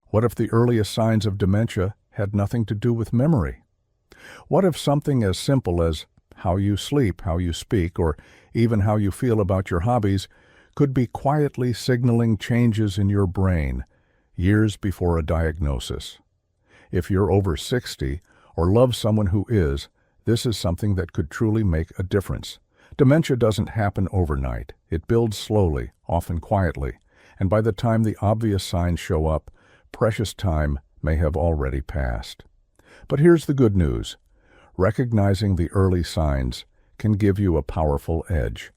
What if the earliest signs of dementia had nothing to do with memory? What if something as simple as how you sleep, how you speak, or even how you feel about your hobbies could be quietly signaling changes in your brain years before a diagnosis? If you're over 60 or love someone who is, this is something that could truly make a difference. Dementia doesn't happen overnight. It builds slowly, often quietly, and by the time the obvious signs show up, precious time may have already passed. But here's the good news. Recognizing the early signs can give you a powerful edge.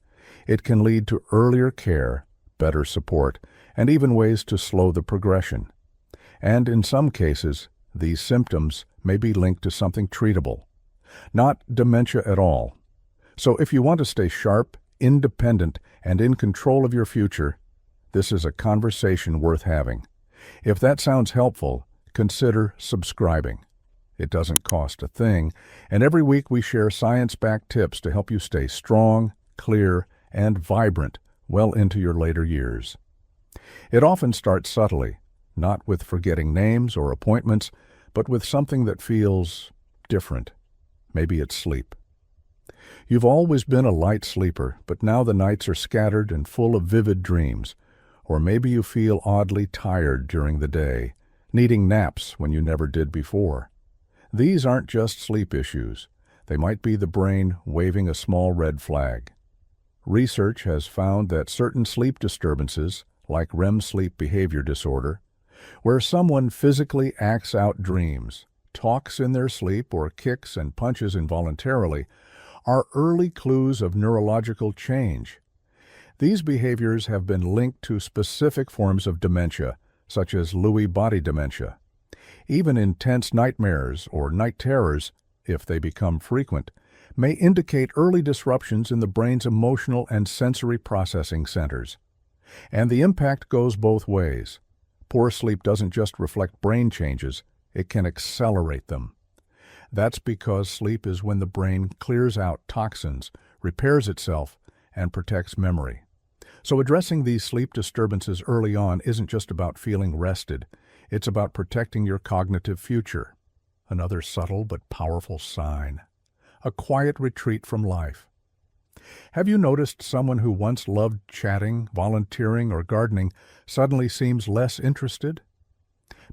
It can lead to earlier care, better support, and even ways to slow the progression. And in some cases, these symptoms may be linked to something treatable, not dementia at all. So if you want to stay sharp, independent, and in control of your future, this is a conversation worth having. If that sounds helpful, consider subscribing. It doesn't cost a thing, and every week we share science-backed tips to help you stay strong, clear, and vibrant well into your later years. It often starts subtly, not with forgetting names or appointments, but with something that feels different. Maybe it's sleep. You've always been a light sleeper, but now the nights are scattered and full of vivid dreams. Or maybe you feel oddly tired during the day, needing naps when you never did before. These aren't just sleep issues. They might be the brain waving a small red flag. Research has found that certain sleep disturbances, like REM sleep behavior disorder, where someone physically acts out dreams, talks in their sleep, or kicks and punches involuntarily, are early clues of neurological change. These behaviors have been linked to specific forms of dementia, such as Lewy body dementia. Even intense nightmares or night terrors, if they become frequent, may indicate early disruptions in the brain's emotional and sensory processing centers. And the impact goes both ways. Poor sleep doesn't just reflect brain changes, it can accelerate them. That's because sleep is when the brain clears out toxins, repairs itself, and protects memory. So addressing these sleep disturbances early on isn't just about feeling rested, it's about protecting your cognitive future. Another subtle but powerful sign. A quiet retreat from life. Have you noticed someone who once loved chatting, volunteering, or gardening suddenly seems less interested?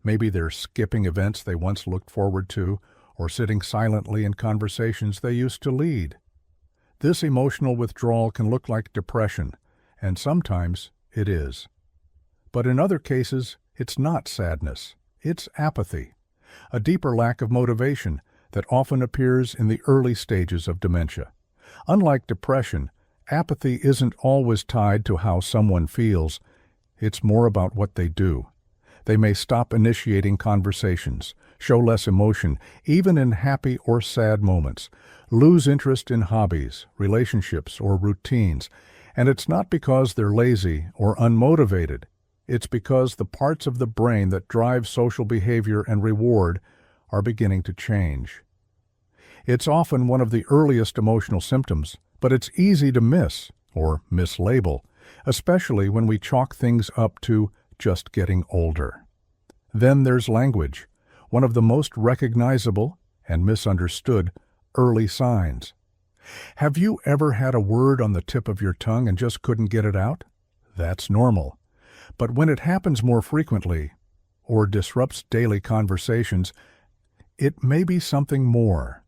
Maybe they're skipping events they once looked forward to, or sitting silently in conversations they used to lead. This emotional withdrawal can look like depression, and sometimes it is. But in other cases, it's not sadness, it's apathy, a deeper lack of motivation that often appears in the early stages of dementia. Unlike depression, apathy isn't always tied to how someone feels, it's more about what they do. They may stop initiating conversations, show less emotion, even in happy or sad moments, lose interest in hobbies, relationships, or routines. And it's not because they're lazy or unmotivated. It's because the parts of the brain that drive social behavior and reward are beginning to change. It's often one of the earliest emotional symptoms, but it's easy to miss or mislabel, especially when we chalk things up to just getting older. Then there's language, one of the most recognizable and misunderstood early signs. Have you ever had a word on the tip of your tongue and just couldn't get it out? That's normal. But when it happens more frequently, or disrupts daily conversations, it may be something more.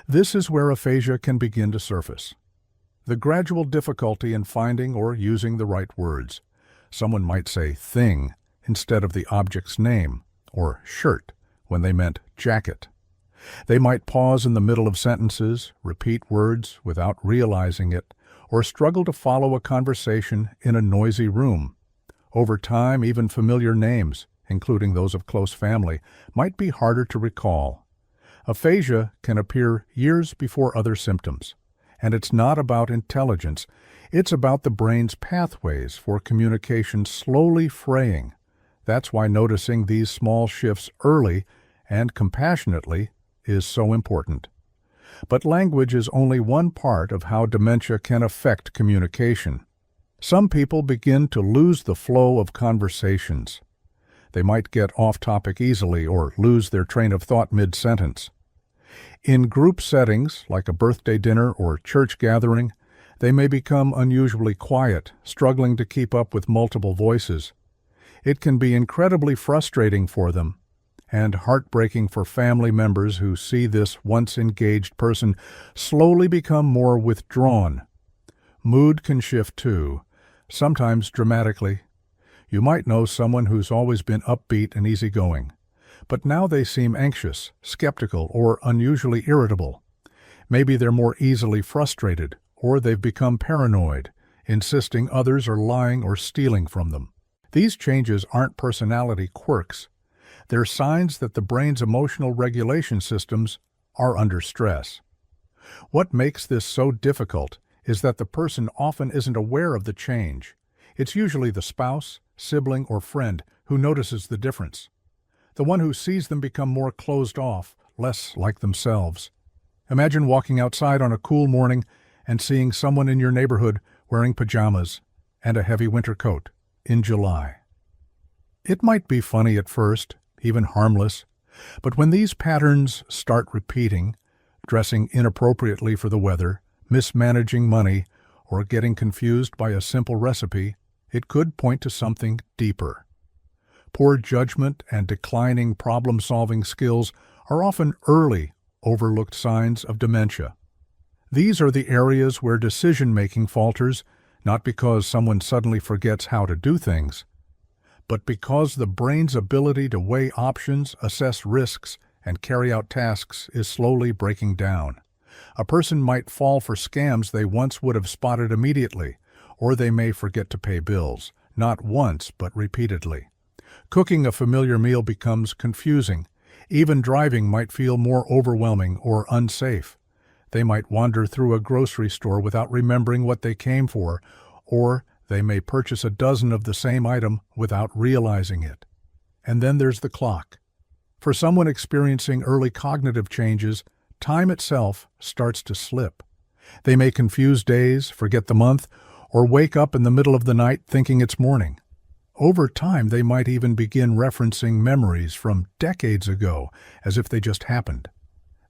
This is where aphasia can begin to surface. The gradual difficulty in finding or using the right words. Someone might say thing instead of the object's name, or shirt when they meant jacket. They might pause in the middle of sentences, repeat words without realizing it, or struggle to follow a conversation in a noisy room. Over time, even familiar names, including those of close family, might be harder to recall. Aphasia can appear years before other symptoms, and it's not about intelligence. It's about the brain's pathways for communication slowly fraying. That's why noticing these small shifts early and compassionately is so important. But language is only one part of how dementia can affect communication. Some people begin to lose the flow of conversations. They might get off topic easily or lose their train of thought mid-sentence. In group settings, like a birthday dinner or church gathering, they may become unusually quiet, struggling to keep up with multiple voices. It can be incredibly frustrating for them, and heartbreaking for family members who see this once engaged person slowly become more withdrawn. Mood can shift too, sometimes dramatically. You might know someone who's always been upbeat and easygoing, but now they seem anxious, skeptical, or unusually irritable. Maybe they're more easily frustrated, or they've become paranoid, insisting others are lying or stealing from them. These changes aren't personality quirks. They're signs that the brain's emotional regulation systems are under stress. What makes this so difficult is that the person often isn't aware of the change. It's usually the spouse, sibling, or friend who notices the difference. The one who sees them become more closed off, less like themselves. Imagine walking outside on a cool morning and seeing someone in your neighborhood wearing pajamas and a heavy winter coat in July. It might be funny at first, even harmless, but when these patterns start repeating, dressing inappropriately for the weather, mismanaging money, or getting confused by a simple recipe, it could point to something deeper. Poor judgment and declining problem-solving skills are often early, overlooked signs of dementia. These are the areas where decision-making falters, not because someone suddenly forgets how to do things, but because the brain's ability to weigh options, assess risks, and carry out tasks is slowly breaking down. A person might fall for scams they once would have spotted immediately, or they may forget to pay bills, not once but repeatedly. Cooking a familiar meal becomes confusing. Even driving might feel more overwhelming or unsafe. They might wander through a grocery store without remembering what they came for, or they may purchase a dozen of the same item without realizing it. And then there's the clock. For someone experiencing early cognitive changes, time itself starts to slip. They may confuse days, forget the month, or wake up in the middle of the night thinking it's morning. Over time, they might even begin referencing memories from decades ago as if they just happened.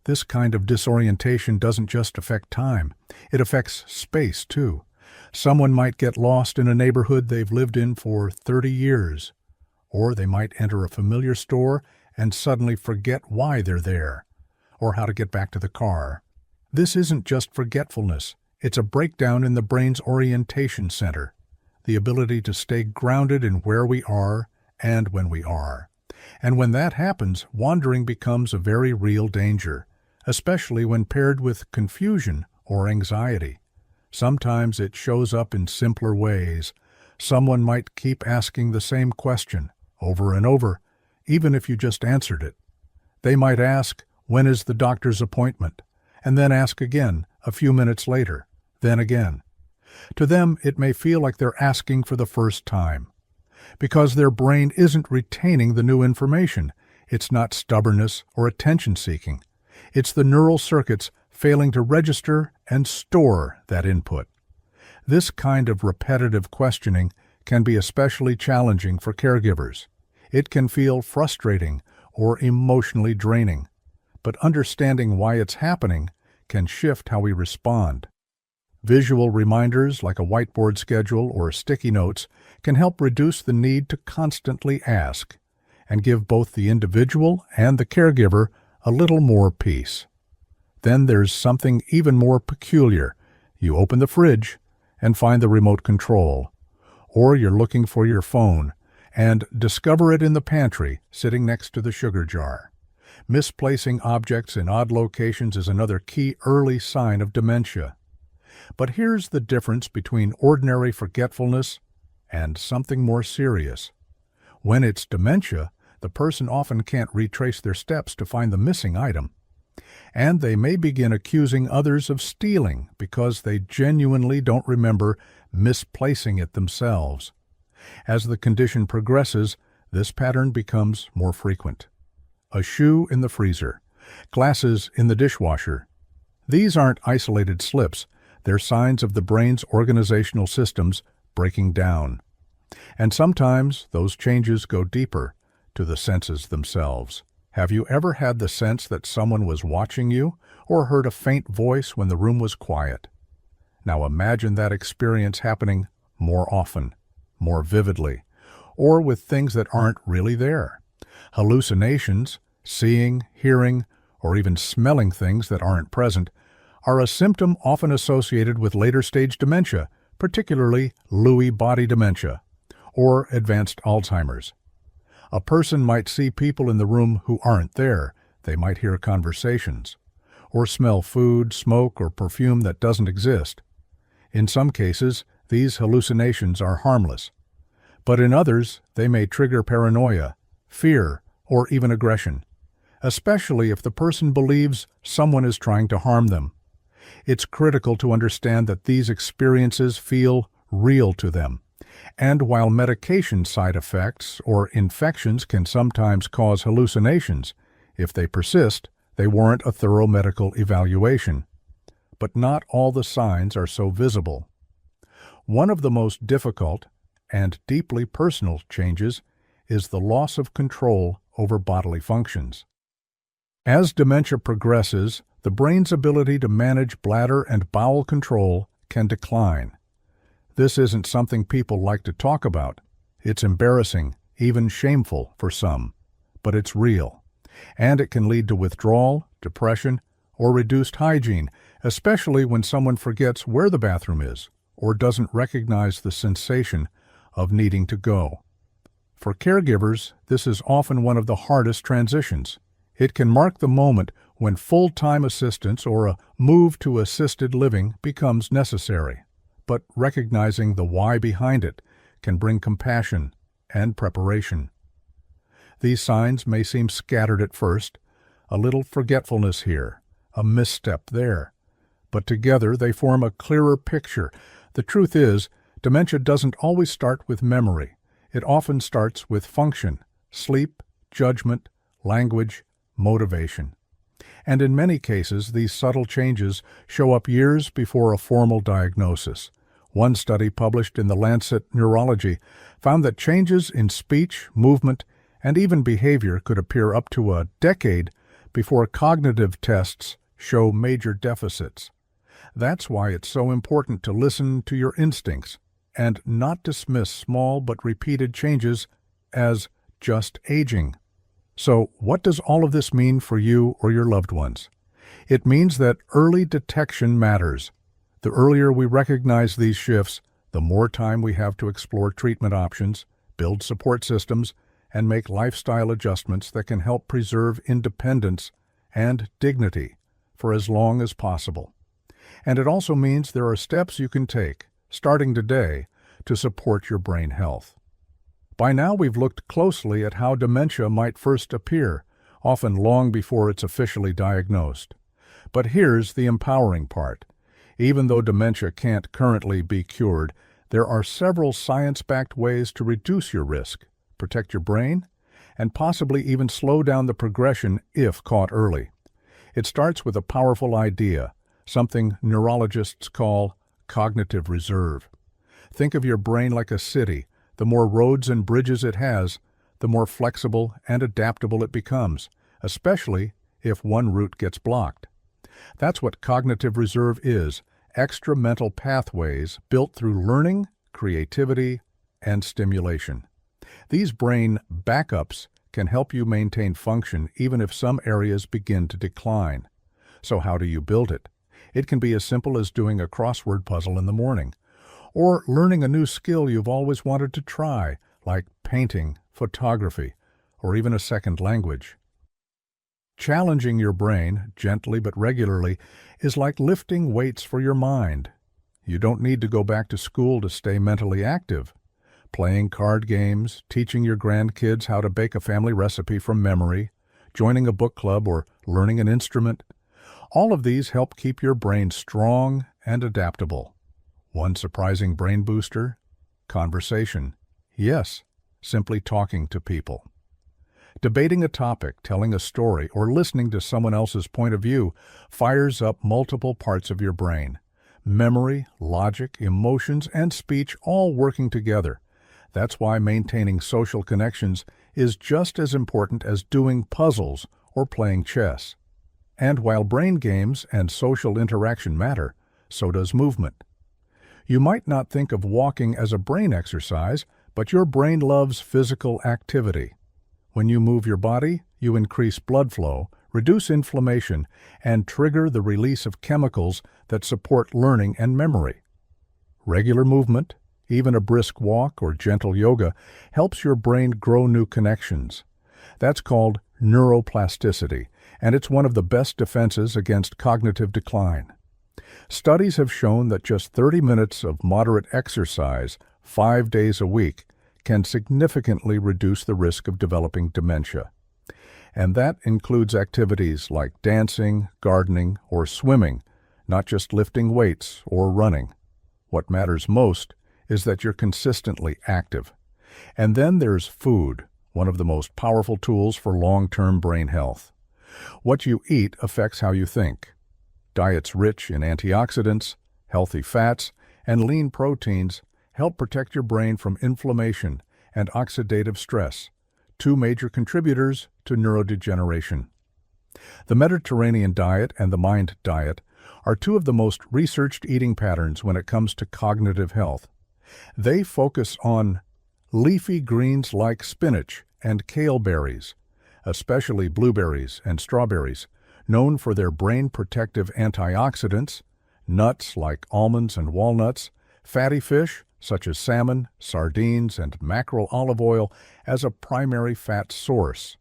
This kind of disorientation doesn't just affect time, it affects space too. Someone might get lost in a neighborhood they've lived in for 30 years, or they might enter a familiar store and suddenly forget why they're there, or how to get back to the car. This isn't just forgetfulness, it's a breakdown in the brain's orientation center, the ability to stay grounded in where we are and when we are. And when that happens, wandering becomes a very real danger, especially when paired with confusion or anxiety. Sometimes it shows up in simpler ways. Someone might keep asking the same question over and over, even if you just answered it. They might ask, "When is the doctor's appointment?" and then ask again a few minutes later, then again. To them, it may feel like they're asking for the first time. Because their brain isn't retaining the new information, it's not stubbornness or attention-seeking. It's the neural circuits failing to register and store that input. This kind of repetitive questioning can be especially challenging for caregivers. It can feel frustrating or emotionally draining, but understanding why it's happening can shift how we respond. Visual reminders like a whiteboard schedule or sticky notes can help reduce the need to constantly ask and give both the individual and the caregiver a little more peace. Then there's something even more peculiar. You open the fridge and find the remote control, or you're looking for your phone and discover it in the pantry sitting next to the sugar jar. Misplacing objects in odd locations is another key early sign of dementia. But here's the difference between ordinary forgetfulness and something more serious. When it's dementia, the person often can't retrace their steps to find the missing item, and they may begin accusing others of stealing because they genuinely don't remember misplacing it themselves. As the condition progresses, this pattern becomes more frequent. A shoe in the freezer, glasses in the dishwasher. These aren't isolated slips, they're signs of the brain's organizational systems breaking down. And sometimes those changes go deeper. to the senses themselves. Have you ever had the sense that someone was watching you, or heard a faint voice when the room was quiet? Now imagine that experience happening more often, more vividly, or with things that aren't really there. Hallucinations, seeing, hearing, or even smelling things that aren't present, are a symptom often associated with later-stage dementia, particularly Lewy body dementia, or advanced Alzheimer's. A person might see people in the room who aren't there. They might hear conversations, or smell food, smoke, or perfume that doesn't exist. In some cases, these hallucinations are harmless, but in others, they may trigger paranoia, fear, or even aggression, especially if the person believes someone is trying to harm them. It's critical to understand that these experiences feel real to them, and while medication side effects or infections can sometimes cause hallucinations, if they persist, they warrant a thorough medical evaluation. But not all the signs are so visible. One of the most difficult and deeply personal changes is the loss of control over bodily functions. As dementia progresses, the brain's ability to manage bladder and bowel control can decline. This isn't something people like to talk about. It's embarrassing, even shameful for some, but it's real, and it can lead to withdrawal, depression, or reduced hygiene, especially when someone forgets where the bathroom is or doesn't recognize the sensation of needing to go. For caregivers, this is often one of the hardest transitions. It can mark the moment when full-time assistance or a move to assisted living becomes necessary. But recognizing the why behind it can bring compassion and preparation. These signs may seem scattered at first, a little forgetfulness here, a misstep there, but together they form a clearer picture. The truth is, dementia doesn't always start with memory. It often starts with function, sleep, judgment, language, motivation. And in many cases, these subtle changes show up years before a formal diagnosis. One study published in the Lancet Neurology found that changes in speech, movement, and even behavior could appear up to a decade before cognitive tests show major deficits. That's why it's so important to listen to your instincts and not dismiss small but repeated changes as just aging. So, what does all of this mean for you or your loved ones? It means that early detection matters. The earlier we recognize these shifts, the more time we have to explore treatment options, build support systems, and make lifestyle adjustments that can help preserve independence and dignity for as long as possible. And it also means there are steps you can take, starting today, to support your brain health. By now we've looked closely at how dementia might first appear, often long before it's officially diagnosed. But here's the empowering part. Even though dementia can't currently be cured, there are several science-backed ways to reduce your risk, protect your brain, and possibly even slow down the progression if caught early. It starts with a powerful idea, something neurologists call cognitive reserve. Think of your brain like a city. The more roads and bridges it has, the more flexible and adaptable it becomes, especially if one route gets blocked. That's what cognitive reserve is, extra mental pathways built through learning, creativity, and stimulation. These brain backups can help you maintain function even if some areas begin to decline. So how do you build it? It can be as simple as doing a crossword puzzle in the morning, or learning a new skill you've always wanted to try, like painting, photography, or even a second language. Challenging your brain, gently but regularly, is like lifting weights for your mind. You don't need to go back to school to stay mentally active. Playing card games, teaching your grandkids how to bake a family recipe from memory, joining a book club, or learning an instrument, all of these help keep your brain strong and adaptable. One surprising brain booster? Conversation. Yes, simply talking to people. Debating a topic, telling a story, or listening to someone else's point of view fires up multiple parts of your brain. Memory, logic, emotions, and speech all working together. That's why maintaining social connections is just as important as doing puzzles or playing chess. And while brain games and social interaction matter, so does movement. You might not think of walking as a brain exercise, but your brain loves physical activity. When you move your body, you increase blood flow, reduce inflammation, and trigger the release of chemicals that support learning and memory. Regular movement, even a brisk walk or gentle yoga, helps your brain grow new connections. That's called neuroplasticity, and it's one of the best defenses against cognitive decline. Studies have shown that just 30 minutes of moderate exercise 5 days a week can significantly reduce the risk of developing dementia. And that includes activities like dancing, gardening, or swimming, not just lifting weights or running. What matters most is that you're consistently active. And then there's food, one of the most powerful tools for long-term brain health. What you eat affects how you think. Diets rich in antioxidants, healthy fats, and lean proteins help protect your brain from inflammation and oxidative stress, two major contributors to neurodegeneration. The Mediterranean diet and the MIND diet are two of the most researched eating patterns when it comes to cognitive health. They focus on leafy greens like spinach and kale berries, especially blueberries and strawberries, known for their brain-protective antioxidants, nuts like almonds and walnuts, fatty fish such as salmon, sardines, and mackerel olive oil as a primary fat source.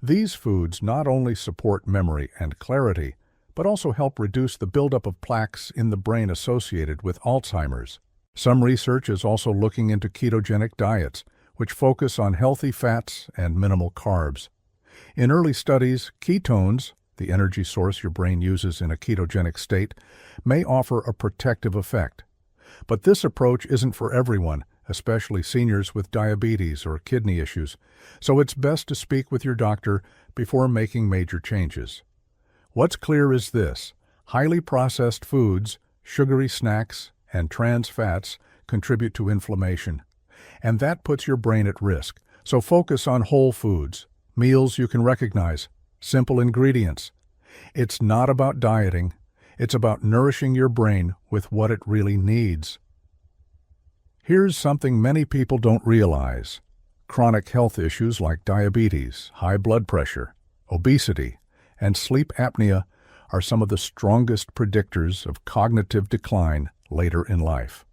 These foods not only support memory and clarity, but also help reduce the buildup of plaques in the brain associated with Alzheimer's. Some research is also looking into ketogenic diets, which focus on healthy fats and minimal carbs. In early studies, ketones, the energy source your brain uses in a ketogenic state, may offer a protective effect. But this approach isn't for everyone, especially seniors with diabetes or kidney issues, so it's best to speak with your doctor before making major changes. What's clear is this: highly processed foods, sugary snacks, and trans fats contribute to inflammation. And that puts your brain at risk, so focus on whole foods, meals you can recognize, simple ingredients. It's not about dieting, it's about nourishing your brain with what it really needs. Here's something many people don't realize. Chronic health issues like diabetes, high blood pressure, obesity, and sleep apnea are some of the strongest predictors of cognitive decline later in life.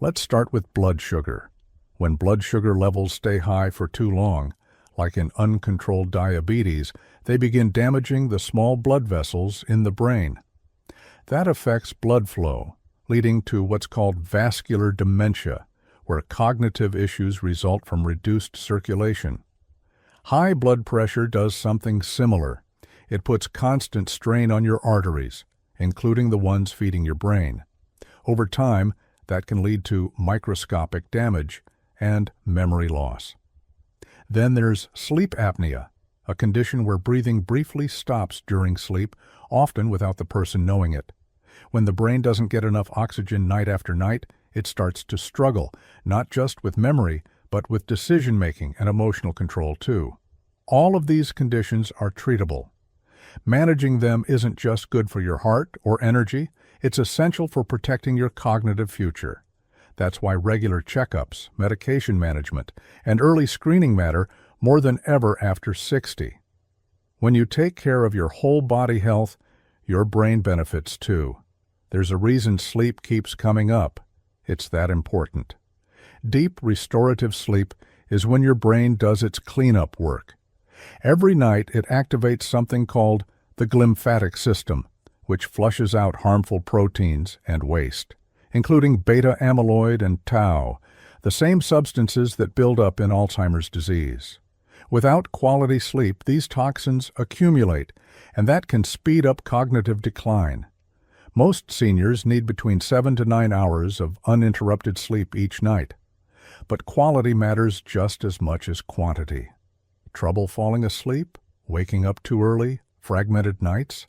Let's start with blood sugar. When blood sugar levels stay high for too long, like in uncontrolled diabetes, they begin damaging the small blood vessels in the brain. That affects blood flow, leading to what's called vascular dementia, where cognitive issues result from reduced circulation. High blood pressure does something similar. It puts constant strain on your arteries, including the ones feeding your brain. Over time, that can lead to microscopic damage and memory loss. Then there's sleep apnea, a condition where breathing briefly stops during sleep, often without the person knowing it. When the brain doesn't get enough oxygen night after night, it starts to struggle, not just with memory, but with decision-making and emotional control too. All of these conditions are treatable. Managing them isn't just good for your heart or energy, it's essential for protecting your cognitive future. That's why regular checkups, medication management, and early screening matter more than ever after 60. When you take care of your whole body health, your brain benefits too. There's a reason sleep keeps coming up. It's that important. Deep restorative sleep is when your brain does its cleanup work. Every night it activates something called the glymphatic system, which flushes out harmful proteins and waste, including beta-amyloid and tau, the same substances that build up in Alzheimer's disease. Without quality sleep, these toxins accumulate, and that can speed up cognitive decline. Most seniors need between 7 to 9 hours of uninterrupted sleep each night. But quality matters just as much as quantity. Trouble falling asleep? Waking up too early? Fragmented nights?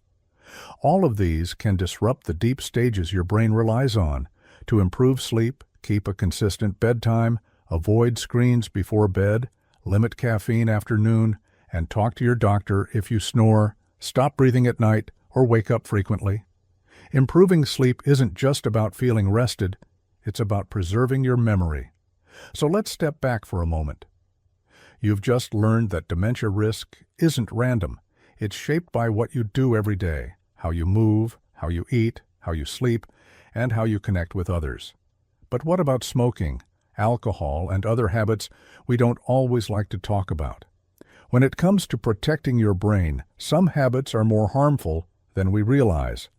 All of these can disrupt the deep stages your brain relies on to improve sleep, keep a consistent bedtime, avoid screens before bed, limit caffeine after noon, and talk to your doctor if you snore, stop breathing at night, or wake up frequently. Improving sleep isn't just about feeling rested, it's about preserving your memory. So let's step back for a moment. You've just learned that dementia risk isn't random. It's shaped by what you do every day, how you move, how you eat, how you sleep, and how you connect with others. But what about smoking, alcohol, and other habits we don't always like to talk about? When it comes to protecting your brain, some habits are more harmful than we realize.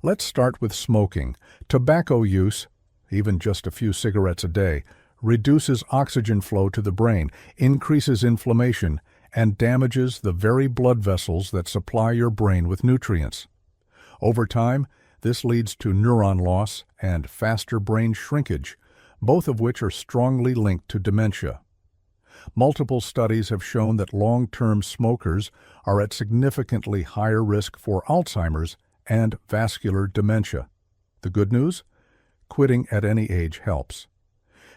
Let's start with smoking. Tobacco use, even just a few cigarettes a day, reduces oxygen flow to the brain, increases inflammation, and damages the very blood vessels that supply your brain with nutrients. Over time, this leads to neuron loss and faster brain shrinkage, both of which are strongly linked to dementia. Multiple studies have shown that long-term smokers are at significantly higher risk for Alzheimer's and vascular dementia. The good news? Quitting at any age helps.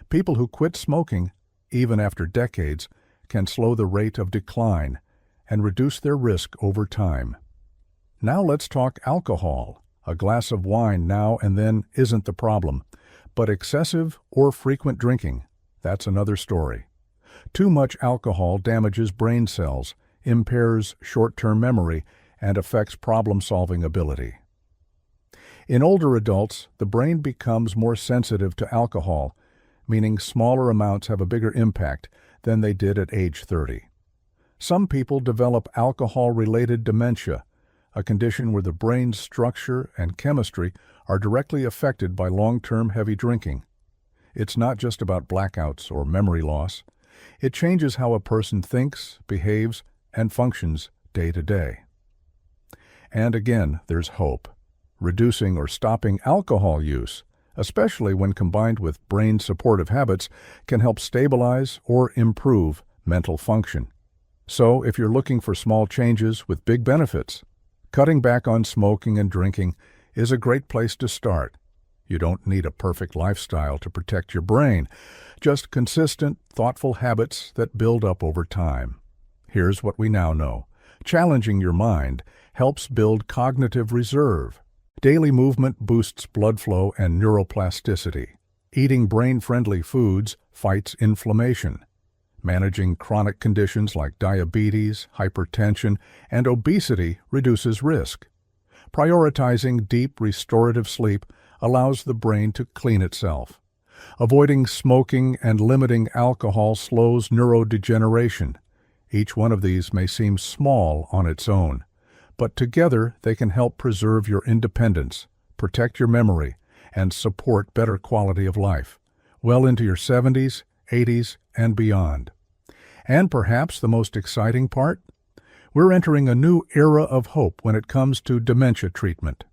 People who quit smoking, even after decades, can slow the rate of decline and reduce their risk over time. Now let's talk alcohol. A glass of wine now and then isn't the problem, but excessive or frequent drinking, that's another story. Too much alcohol damages brain cells, impairs short-term memory, and affects problem-solving ability. In older adults, the brain becomes more sensitive to alcohol, meaning smaller amounts have a bigger impact than they did at age 30. Some people develop alcohol-related dementia, a condition where the brain's structure and chemistry are directly affected by long-term heavy drinking. It's not just about blackouts or memory loss. It changes how a person thinks, behaves, and functions day to day. And again, there's hope. Reducing or stopping alcohol use, especially when combined with brain-supportive habits, can help stabilize or improve mental function. So, if you're looking for small changes with big benefits, cutting back on smoking and drinking is a great place to start. You don't need a perfect lifestyle to protect your brain, just consistent, thoughtful habits that build up over time. Here's what we now know. Challenging your mind helps build cognitive reserve. Daily movement boosts blood flow and neuroplasticity. Eating brain-friendly foods fights inflammation. Managing chronic conditions like diabetes, hypertension, and obesity reduces risk. Prioritizing deep restorative sleep allows the brain to clean itself. Avoiding smoking and limiting alcohol slows neurodegeneration. Each one of these may seem small on its own, but together they can help preserve your independence, protect your memory, and support better quality of life, well into your 70s, 80s, and beyond. And perhaps the most exciting part? We're entering a new era of hope when it comes to dementia treatment.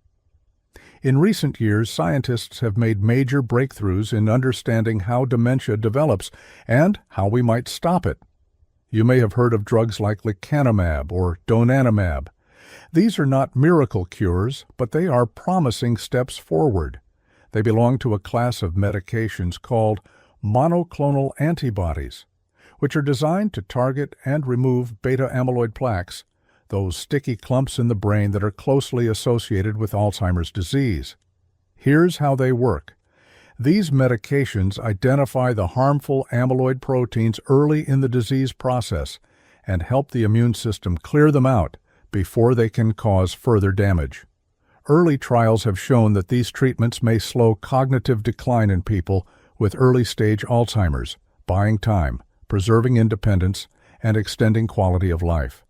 In recent years, scientists have made major breakthroughs in understanding how dementia develops and how we might stop it. You may have heard of drugs like lecanemab or donanemab. These are not miracle cures, but they are promising steps forward. They belong to a class of medications called monoclonal antibodies, which are designed to target and remove beta-amyloid plaques, those sticky clumps in the brain that are closely associated with Alzheimer's disease. Here's how they work. These medications identify the harmful amyloid proteins early in the disease process and help the immune system clear them out before they can cause further damage. Early trials have shown that these treatments may slow cognitive decline in people with early-stage Alzheimer's, buying time, preserving independence, and extending quality of life.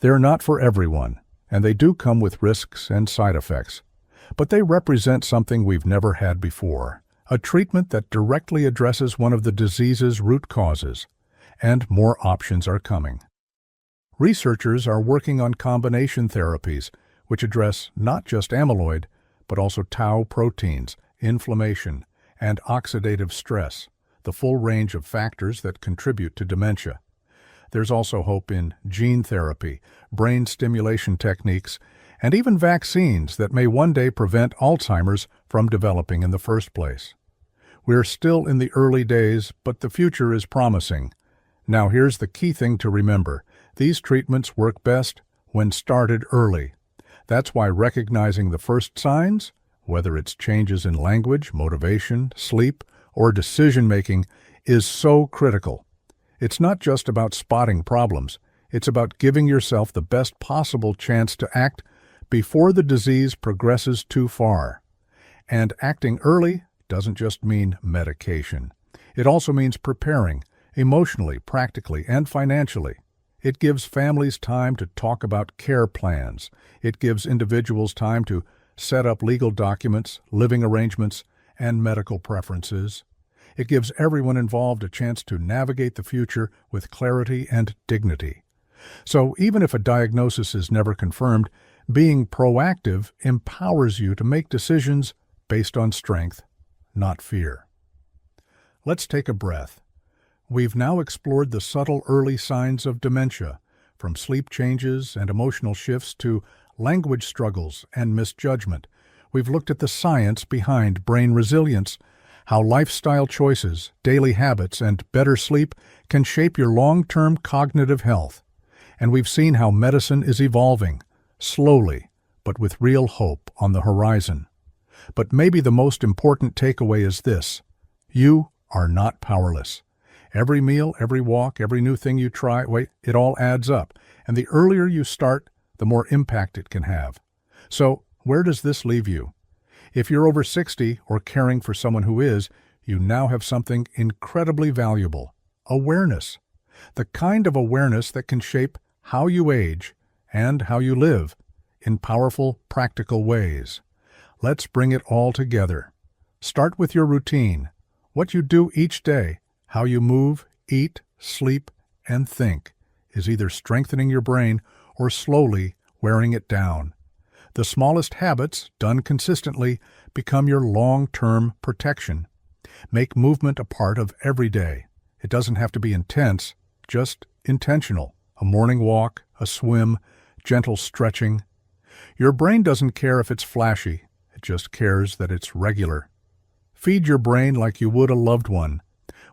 They're not for everyone, and they do come with risks and side effects, but they represent something we've never had before, a treatment that directly addresses one of the disease's root causes, and more options are coming. Researchers are working on combination therapies, which address not just amyloid, but also tau proteins, inflammation, and oxidative stress, the full range of factors that contribute to dementia. There's also hope in gene therapy, brain stimulation techniques, and even vaccines that may one day prevent Alzheimer's from developing in the first place. We're still in the early days, but the future is promising, Now here's the key thing to remember. These treatments work best when started early. That's why recognizing the first signs, whether it's changes in language, motivation, sleep, or decision-making, is so critical. It's not just about spotting problems. It's about giving yourself the best possible chance to act before the disease progresses too far. And acting early doesn't just mean medication. It also means preparing, emotionally, practically, and financially. It gives families time to talk about care plans. It gives individuals time to set up legal documents, living arrangements, and medical preferences. It gives everyone involved a chance to navigate the future with clarity and dignity. So even if a diagnosis is never confirmed, being proactive empowers you to make decisions based on strength, not fear. Let's take a breath. We've now explored the subtle early signs of dementia, from sleep changes and emotional shifts to language struggles and misjudgment. We've looked at the science behind brain resilience, how lifestyle choices, daily habits, and better sleep can shape your long-term cognitive health. And we've seen how medicine is evolving, slowly, but with real hope on the horizon. But maybe the most important takeaway is this: you are not powerless. Every meal, every walk, every new thing you try, it all adds up. And the earlier you start, the more impact it can have. So, where does this leave you? If you're over 60 or caring for someone who is, you now have something incredibly valuable: awareness. The kind of awareness that can shape how you age and how you live in powerful, practical ways. Let's bring it all together. Start with your routine, what you do each day. How you move, eat, sleep, and think is either strengthening your brain or slowly wearing it down. The smallest habits, done consistently, become your long-term protection. Make movement a part of every day. It doesn't have to be intense, just intentional. A morning walk, a swim, gentle stretching. Your brain doesn't care if it's flashy. It just cares that it's regular. Feed your brain like you would a loved one,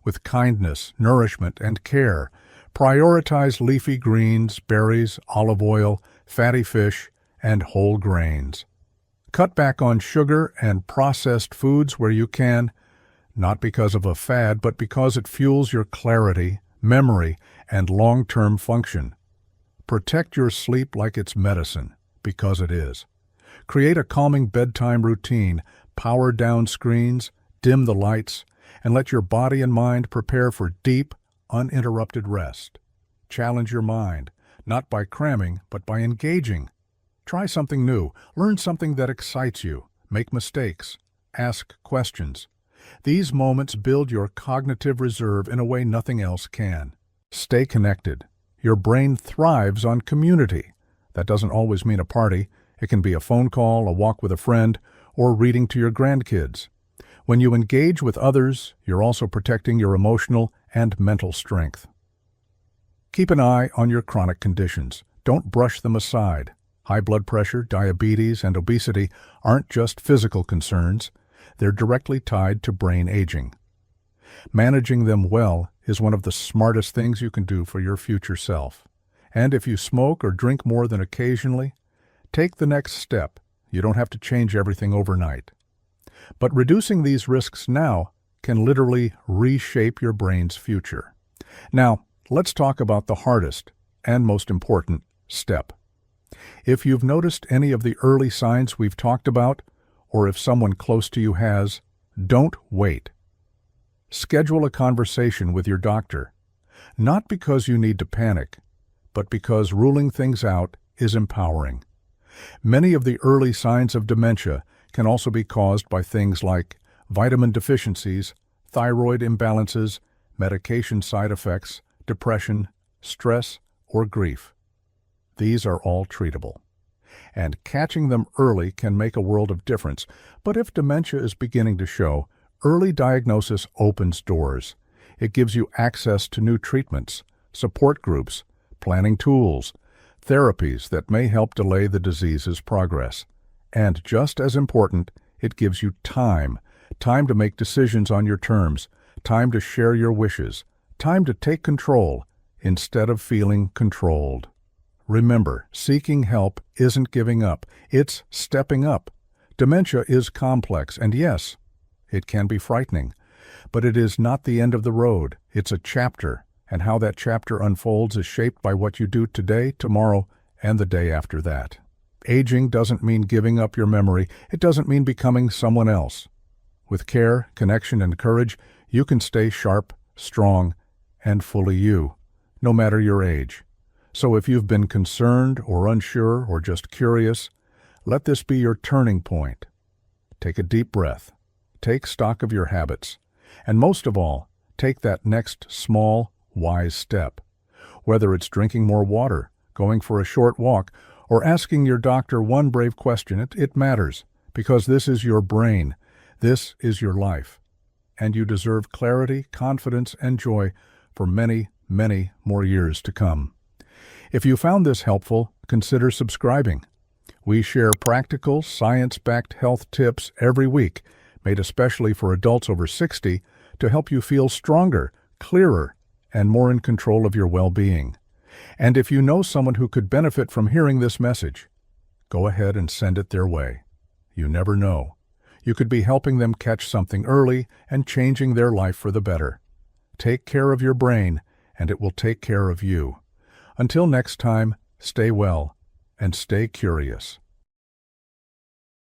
with kindness, nourishment, and care. Prioritize leafy greens, berries, olive oil, fatty fish, and whole grains. Cut back on sugar and processed foods where you can, not because of a fad, but because it fuels your clarity, memory, and long-term function. Protect your sleep like it's medicine, because it is. Create a calming bedtime routine, power down screens, dim the lights, and let your body and mind prepare for deep, uninterrupted rest. Challenge your mind, not by cramming, but by engaging. Try something new, learn something that excites you, make mistakes, ask questions. These moments build your cognitive reserve in a way nothing else can. Stay connected. Your brain thrives on community. That doesn't always mean a party. It can be a phone call, a walk with a friend, or reading to your grandkids. When you engage with others, you're also protecting your emotional and mental strength. Keep an eye on your chronic conditions. Don't brush them aside. High blood pressure, diabetes, and obesity aren't just physical concerns. They're directly tied to brain aging. Managing them well is one of the smartest things you can do for your future self. And if you smoke or drink more than occasionally, take the next step. You don't have to change everything overnight. But reducing these risks now can literally reshape your brain's future. Now, let's talk about the hardest and most important step. If you've noticed any of the early signs we've talked about, or if someone close to you has, don't wait. Schedule a conversation with your doctor, not because you need to panic, but because ruling things out is empowering. Many of the early signs of dementia can also be caused by things like vitamin deficiencies, thyroid imbalances, medication side effects, depression, stress, or grief. These are all treatable. And catching them early can make a world of difference. But if dementia is beginning to show, early diagnosis opens doors. It gives you access to new treatments, support groups, planning tools, therapies that may help delay the disease's progress. And just as important, it gives you time to make decisions on your terms, time to share your wishes, Time to take control instead of feeling controlled. Remember, seeking help isn't giving up, it's stepping up. Dementia is complex, and yes, it can be frightening. But it is not the end of the road, it's a chapter, and how that chapter unfolds is shaped by what you do today, tomorrow, and the day after that. Aging doesn't mean giving up your memory, it doesn't mean becoming someone else. With care, connection, and courage, you can stay sharp, strong, and fully you, no matter your age. So if you've been concerned or unsure or just curious, let this be your turning point. Take a deep breath. Take stock of your habits. And most of all, take that next small, wise step. Whether it's drinking more water, going for a short walk, or asking your doctor one brave question, it matters, because this is your brain. This is your life. And you deserve clarity, confidence, and joy for many, many more years to come. If you found this helpful, consider subscribing. We share practical, science-backed health tips every week, made especially for adults over 60, to help you feel stronger, clearer, and more in control of your well-being. And if you know someone who could benefit from hearing this message, go ahead and send it their way. You never know. You could be helping them catch something early and changing their life for the better. Take care of your brain, and it will take care of you. Until next time, stay well and stay curious.